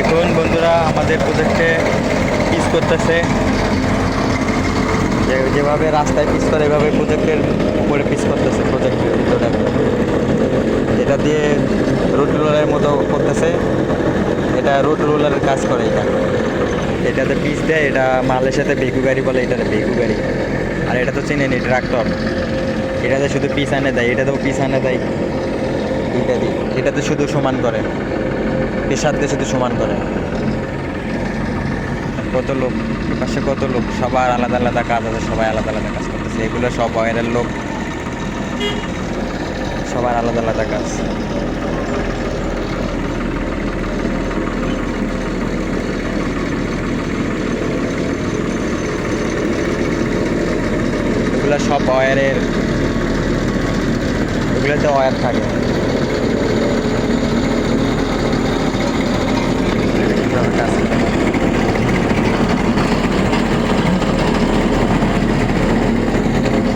দেখুন বন্ধুরা, আমাদের প্রজেক্টে পিচ করতেছে। যেভাবে রাস্তায় পিচ করে এভাবে প্রজেক্টের উপরে পিচ করতেছে। প্রজেক্টের ভিতরে এটা দিয়ে রোড রোলারের মতো করতেছে। এটা রোড রোলারের কাজ করে। এটাতে পিচ দেয়। এটা মালের সাথে বেগু গাড়ি বলে, এটাতে বেগু গাড়ি। আর এটা তো চেনেনি, ট্রাক্টর। এটাতে শুধু পিচ আনে দেয়, এটাতেও পিচ আনে দেয়। দুইটা দিই, এটাতে শুধু সমান করে, পেশার দিয়ে শুধু সমান করে। কত লোক, পাশে কত লোক, সবার আলাদা আলাদা কাজ আছে, সবাই আলাদা আলাদা কাজ করতেছে। এগুলো সব ওয়ারের লোক, সবার আলাদা আলাদা কাজ। এগুলো সব ওয়ারের, এগুলোতে ওয়ার থাকে।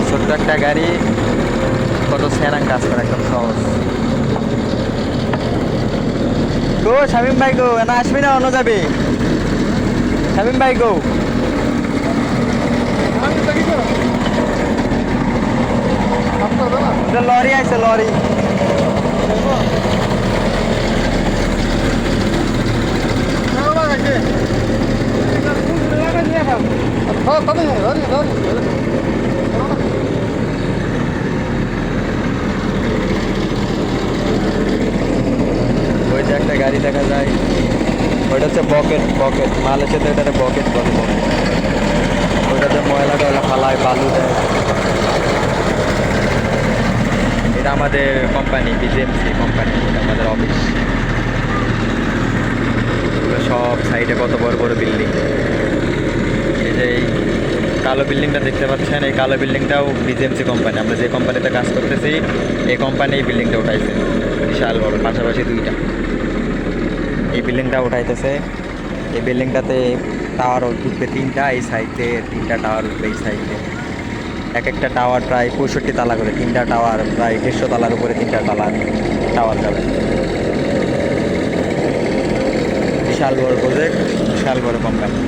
ছোট্ট একটা গাড়ি কত সেরাং কাজ করে, একদম সহজ। গো শামিম ভাই গো, না আসবি না অন্য যাবি? শামিম ভাই গো, লরি আছে, লরি। ওই যে একটা গাড়ি দেখা যায়, ওইটা হচ্ছে বকেট। বকেট মালের সাথে ওইটাতে বকেট বলে। ওইটাতে ময়লা টয়লা ফালায়, বালু দেয়। এটা আমাদের কোম্পানি, বিজেএমসি কোম্পানি, আমাদের অফিস। সব সাইডে কত বড় বড় বিল্ডিং। এই যে এই কালো বিল্ডিংটা দেখতে পাচ্ছেন, এই কালো বিল্ডিংটাও বিজেএমসি কোম্পানি। আমরা যে কোম্পানিতে কাজ করতেছি, এই কোম্পানি এই বিল্ডিংটা উঠাইছে। বিশাল বড়, পাশাপাশি দুইটা। এই বিল্ডিংটা উঠাইতেছে। এই বিল্ডিংটাতে টাওয়ার উঠবে তিনটা, এই সাইডে তিনটা টাওয়ার উঠবে এই সাইডে। এক একটা টাওয়ার প্রায় 65 তালা করে, তিনটা টাওয়ার প্রায় 150 তালার উপরে, তিনটা টাওয়ার যাবে। বিশাল বড় প্রজেক্ট, বিশাল বড় কোম্পানি।